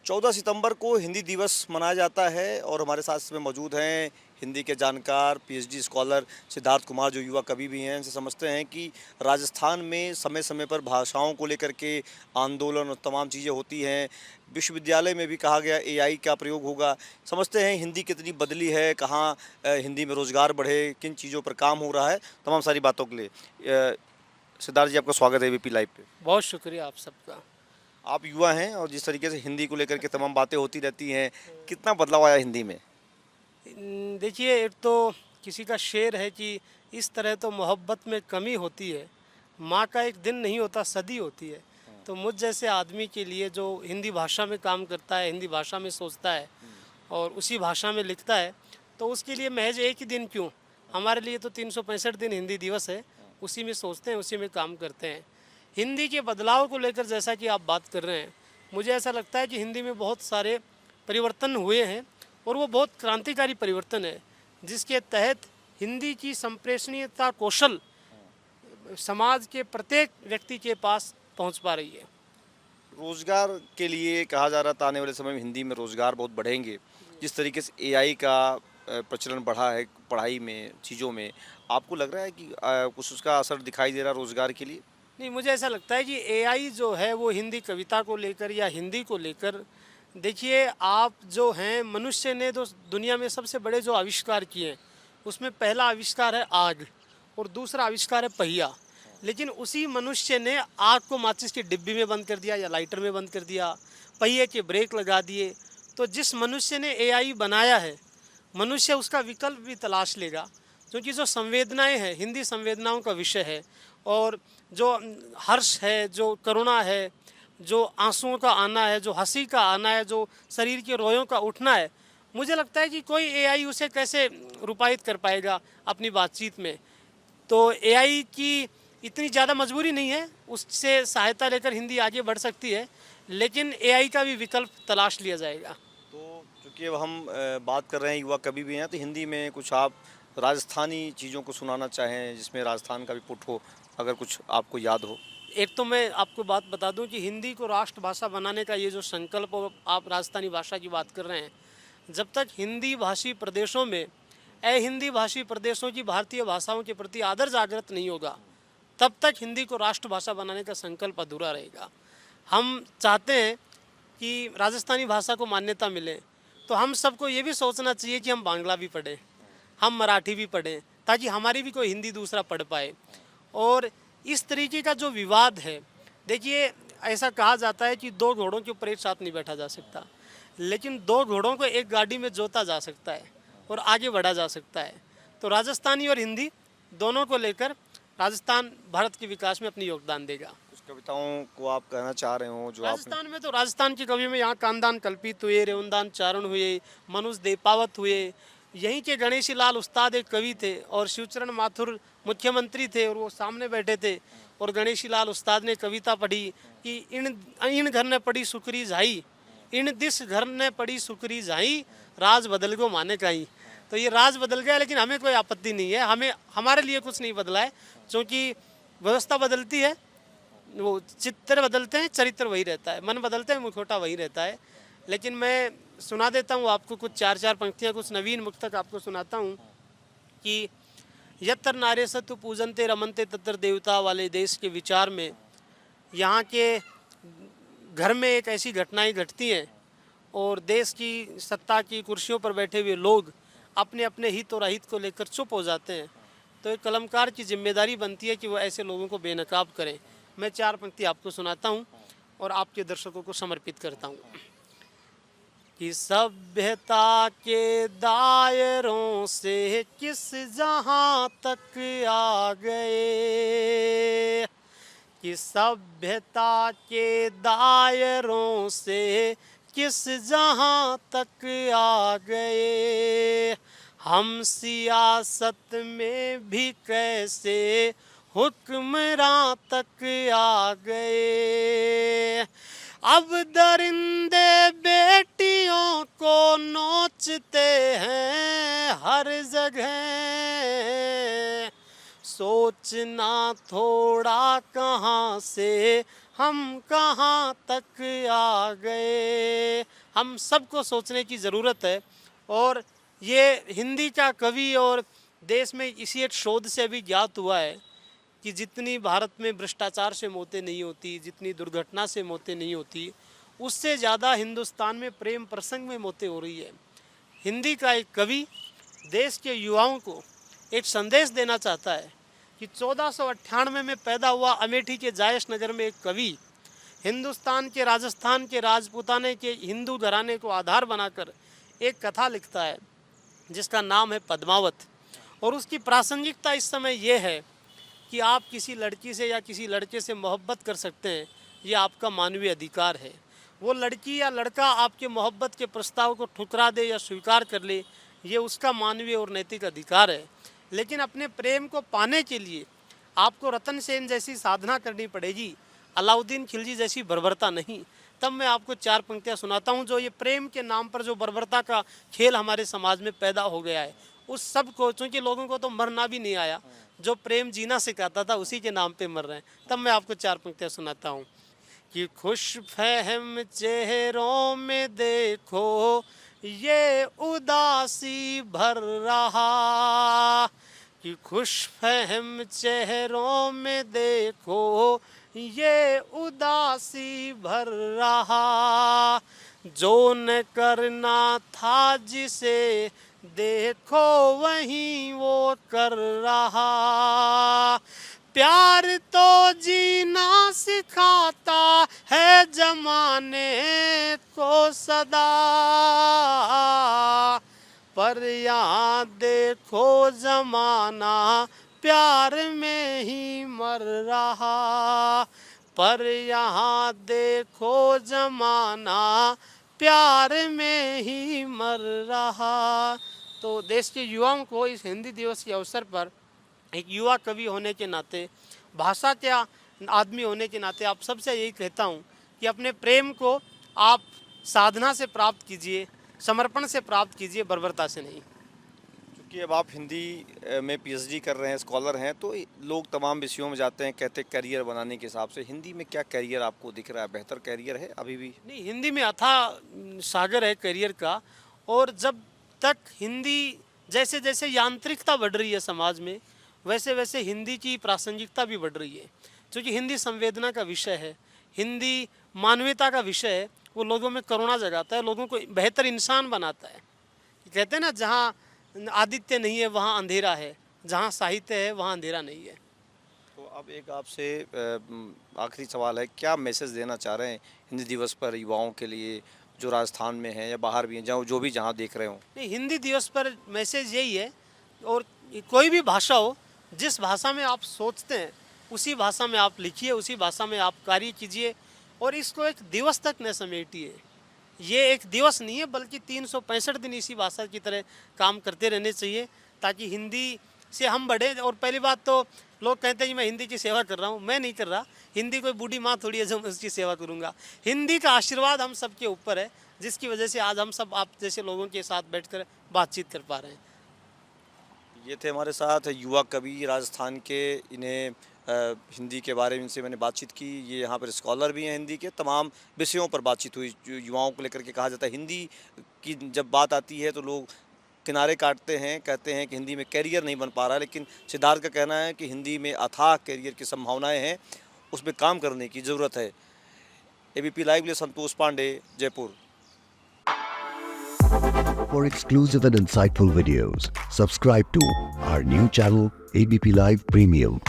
14 सितंबर को हिंदी दिवस मनाया जाता है और हमारे साथ इसमें मौजूद हैं हिंदी के जानकार पीएचडी स्कॉलर सिद्धार्थ कुमार, जो युवा कवि भी हैं। इनसे समझते हैं कि राजस्थान में समय समय पर भाषाओं को लेकर के आंदोलन और तमाम चीज़ें होती हैं। विश्वविद्यालय में भी कहा गया एआई का प्रयोग होगा। समझते हैं हिंदी कितनी बदली है, कहाँ हिंदी में रोज़गार बढ़े, किन चीज़ों पर काम हो रहा है, तमाम सारी बातों के लिए सिद्धार्थ जी आपका स्वागत है एबीपी लाइव पे। बहुत शुक्रिया आप सबका। आप युवा हैं और जिस तरीके से हिंदी को लेकर के तमाम बातें होती रहती हैं, कितना बदलाव आया हिंदी में? देखिए, एक तो किसी का शेर है कि इस तरह तो मोहब्बत में कमी होती है, माँ का एक दिन नहीं होता सदी होती है। तो मुझ जैसे आदमी के लिए जो हिंदी भाषा में काम करता है, हिंदी भाषा में सोचता है और उसी भाषा में लिखता है, तो उसके लिए महज एक ही दिन क्यों, हमारे लिए तो 365 दिन हिंदी दिवस है। उसी में सोचते हैं, उसी में काम करते हैं। हिंदी के बदलाव को लेकर जैसा कि आप बात कर रहे हैं, मुझे ऐसा लगता है कि हिंदी में बहुत सारे परिवर्तन हुए हैं और वो बहुत क्रांतिकारी परिवर्तन है, जिसके तहत हिंदी की संप्रेषणीयता कौशल समाज के प्रत्येक व्यक्ति के पास पहुंच पा रही है। रोज़गार के लिए कहा जा रहा था आने वाले समय में हिंदी में रोज़गार बहुत बढ़ेंगे। जिस तरीके से एआई का प्रचलन बढ़ा है पढ़ाई में, चीज़ों में, आपको लग रहा है कि कुछ उसका असर दिखाई दे रहा है रोज़गार के लिए? नहीं, मुझे ऐसा लगता है कि एआई जो है वो हिंदी कविता को लेकर या हिंदी को लेकर, देखिए आप जो हैं, मनुष्य ने तो दुनिया में सबसे बड़े जो आविष्कार किए हैं उसमें पहला आविष्कार है आग और दूसरा आविष्कार है पहिया। लेकिन उसी मनुष्य ने आग को माचिस की डिब्बी में बंद कर दिया या लाइटर में बंद कर दिया, पहिए के ब्रेक लगा दिए। तो जिस मनुष्य ने एआई बनाया है, मनुष्य उसका विकल्प भी तलाश लेगा, क्योंकि जो संवेदनाएं हैं, हिंदी संवेदनाओं का विषय है। और जो हर्ष है, जो करुणा है, जो आंसुओं का आना है, जो हंसी का आना है, जो शरीर के रोयों का उठना है, मुझे लगता है कि कोई एआई उसे कैसे रूपायित कर पाएगा अपनी बातचीत में। तो एआई की इतनी ज़्यादा मजबूरी नहीं है, उससे सहायता लेकर हिंदी आगे बढ़ सकती है, लेकिन एआई का भी विकल्प तलाश लिया जाएगा। तो चूँकि अब हम बात कर रहे हैं, युवा कवि भी हैं, तो हिंदी में कुछ आप राजस्थानी चीज़ों को सुनाना चाहें जिसमें राजस्थान का भी पुट हो, अगर कुछ आपको याद हो? एक तो मैं आपको बात बता दूं कि हिंदी को राष्ट्रभाषा बनाने का ये जो संकल्प, और आप राजस्थानी भाषा की बात कर रहे हैं, जब तक हिंदी भाषी प्रदेशों में हिंदी भाषी प्रदेशों की भारतीय भाषाओं के प्रति आदर जागृत नहीं होगा, तब तक हिंदी को राष्ट्रभाषा बनाने का संकल्प अधूरा रहेगा। हम चाहते हैं कि राजस्थानी भाषा को मान्यता मिले, तो हम सबको ये भी सोचना चाहिए कि हम बांग्ला भी पढ़ें, हम मराठी भी पढ़ें, ताकि हमारी भी कोई हिंदी दूसरा पढ़ पाए। और इस तरीके का जो विवाद है, देखिए ऐसा कहा जाता है कि दो घोड़ों के ऊपर एक साथ नहीं बैठा जा सकता, लेकिन दो घोड़ों को एक गाड़ी में जोता जा सकता है और आगे बढ़ा जा सकता है। तो राजस्थानी और हिंदी दोनों को लेकर राजस्थान भारत के विकास में अपनी योगदान देगा। कुछ कविताओं को आप कहना चाह रहे हो जो आपने? राजस्थान में तो राजस्थान के कवियों में यहाँ कांदान कल्पित हुए, रेवनदान चारण हुए, मनुज देपावत हुए। यहीं के गणेशी लाल उस्ताद एक कवि थे और शिवचरण माथुर मुख्यमंत्री थे और वो सामने बैठे थे, और गणेशी लाल उस्ताद ने कविता पढ़ी कि इन घर ने पड़ी सुकरी झाई, इन दिस घर ने पड़ी सुकरी झाई, राज बदल गो माने काई। तो ये राज बदल गया, लेकिन हमें कोई आपत्ति नहीं है, हमें हमारे लिए कुछ नहीं बदला है, क्योंकि व्यवस्था बदलती है, वो चित्र बदलते हैं, चरित्र वही रहता है, मन बदलते हैं, मुखौटा वही रहता है। लेकिन मैं सुना देता हूँ आपको कुछ चार चार पंक्तियाँ, कुछ नवीन मुक्तक आपको सुनाता हूँ कि यत्र नारे सत्व पूजनते रमनते तत्र देवता वाले देश के विचार में यहाँ के घर में एक ऐसी घटनाएं घटती हैं और देश की सत्ता की कुर्सियों पर बैठे हुए लोग अपने अपने हित और अहित को लेकर चुप हो जाते हैं। तो एक कलमकार की जिम्मेदारी बनती है कि वो ऐसे लोगों को बेनकाब करें। मैं चार पंक्ति आपको सुनाता हूँ और आपके दर्शकों को समर्पित करता हूँ कि सभ्यता के दायरों से किस जहाँ तक आ गए, कि सभ्यता के दायरों से किस जहाँ तक आ गए, हम सियासत में भी कैसे हुक्मरां तक आ गए। अब दरिंदे बेटियों को नोचते हैं हर जगह, सोचना थोड़ा कहाँ से हम कहाँ तक आ गए। हम सबको सोचने की ज़रूरत है। और ये हिंदी का कवि और देश में इसी एक शोध से भी ज्ञात हुआ है कि जितनी भारत में भ्रष्टाचार से मौतें नहीं होती, जितनी दुर्घटना से मौतें नहीं होती, उससे ज़्यादा हिंदुस्तान में प्रेम प्रसंग में मौतें हो रही है। हिंदी का एक कवि देश के युवाओं को एक संदेश देना चाहता है कि 1498 में पैदा हुआ अमेठी के जायश नगर में एक कवि हिंदुस्तान के राजस्थान के राजपूताने के हिंदू घराने को आधार बनाकर एक कथा लिखता है जिसका नाम है पद्मावत। और उसकी प्रासंगिकता इस समय ये है कि आप किसी लड़की से या किसी लड़के से मोहब्बत कर सकते हैं, ये आपका मानवीय अधिकार है। वो लड़की या लड़का आपके मोहब्बत के प्रस्ताव को ठुकरा दे या स्वीकार कर ले, ये उसका मानवीय और नैतिक अधिकार है। लेकिन अपने प्रेम को पाने के लिए आपको रतन सेन जैसी साधना करनी पड़ेगी, अलाउद्दीन खिलजी जैसी बर्बरता नहीं। तब मैं आपको 4 पंक्तियाँ सुनाता हूँ जो ये प्रेम के नाम पर जो बर्बरता का खेल हमारे समाज में पैदा हो गया है, उस सब को, चूँकि लोगों को तो मरना भी नहीं आया, जो प्रेम जीना सिखाता था उसी के नाम पे मर रहे हैं। तब मैं आपको 4 पंक्तियाँ सुनाता हूँ कि खुश फहम चेहरों में देखो ये उदासी भर रहा, कि खुश फहम चेहरों में देखो ये उदासी भर रहा, जो न करना था जिसे देखो वहीं वो कर रहा, प्यार तो जीना सिखाता है जमाने को सदा, पर यहाँ देखो जमाना प्यार में ही मर रहा, पर यहाँ देखो जमाना प्यार में ही मर रहा। तो देश के युवाओं को इस हिंदी दिवस के अवसर पर एक युवा कवि होने के नाते, भाषा के आदमी होने के नाते आप सबसे यही कहता हूँ कि अपने प्रेम को आप साधना से प्राप्त कीजिए, समर्पण से प्राप्त कीजिए, बर्बरता से नहीं। क्योंकि अब आप हिंदी में पीएचडी कर रहे हैं, स्कॉलर हैं, तो लोग तमाम विषयों में जाते हैं, कहते हैं करियर बनाने के हिसाब से। हिंदी में क्या करियर आपको दिख रहा है? बेहतर करियर है अभी भी? नहीं, हिंदी में अथाह सागर है करियर का। और जब तक हिंदी, जैसे जैसे यांत्रिकता बढ़ रही है समाज में, वैसे वैसे हिंदी की प्रासंगिकता भी बढ़ रही है। क्योंकि हिंदी संवेदना का विषय है, हिंदी मानवीयता का विषय है, वो लोगों में करुणा जगाता है, लोगों को बेहतर इंसान बनाता है। कहते हैं ना, जहाँ आदित्य नहीं है वहाँ अंधेरा है, जहाँ साहित्य है वहाँ अंधेरा नहीं है। तो अब एक आपसे आखिरी सवाल है, क्या मैसेज देना चाह रहे हैं हिंदी दिवस पर युवाओं के लिए जो राजस्थान में हैं या बाहर भी हैं, जो भी जहाँ देख रहे हो? नहीं, हिंदी दिवस पर मैसेज यही है, और कोई भी भाषा हो, जिस भाषा में आप सोचते हैं उसी भाषा में आप लिखिए, उसी भाषा में आप कार्य कीजिए, और इसको एक दिवस तक न समेटिए। ये एक दिवस नहीं है, बल्कि 365 दिन इसी भाषा की तरह काम करते रहने चाहिए, ताकि हिंदी से हम बढ़े। और पहली बात तो लोग कहते हैं कि मैं हिंदी की सेवा कर रहा हूँ, मैं नहीं कर रहा। हिंदी कोई बूढ़ी माँ थोड़ी है जो मैं उसकी सेवा करूँगा। हिंदी का आशीर्वाद हम सब के ऊपर है, जिसकी वजह से आज हम सब आप जैसे लोगों के साथ बैठकर बातचीत कर पा रहे हैं। ये थे हमारे साथ युवा कवि राजस्थान के, इन्हें हिंदी के बारे में इनसे मैंने बातचीत की। ये यहाँ पर स्कॉलर भी हैं हिंदी के, तमाम विषयों पर बातचीत हुई जो युवाओं को लेकर के। कहा जाता है हिंदी की जब बात आती है तो लोग किनारे काटते हैं, कहते हैं कि हिंदी में कैरियर नहीं बन पा रहा है, लेकिन सिद्धार्थ का कहना है कि हिंदी में अथाह कैरियर की संभावनाएं हैं, उसमें काम करने की ज़रूरत है। एबीपी लाइव के लिए Santosh Pandey, Jaipur. For exclusive and insightful videos, subscribe to our new channel ABP Live Premium.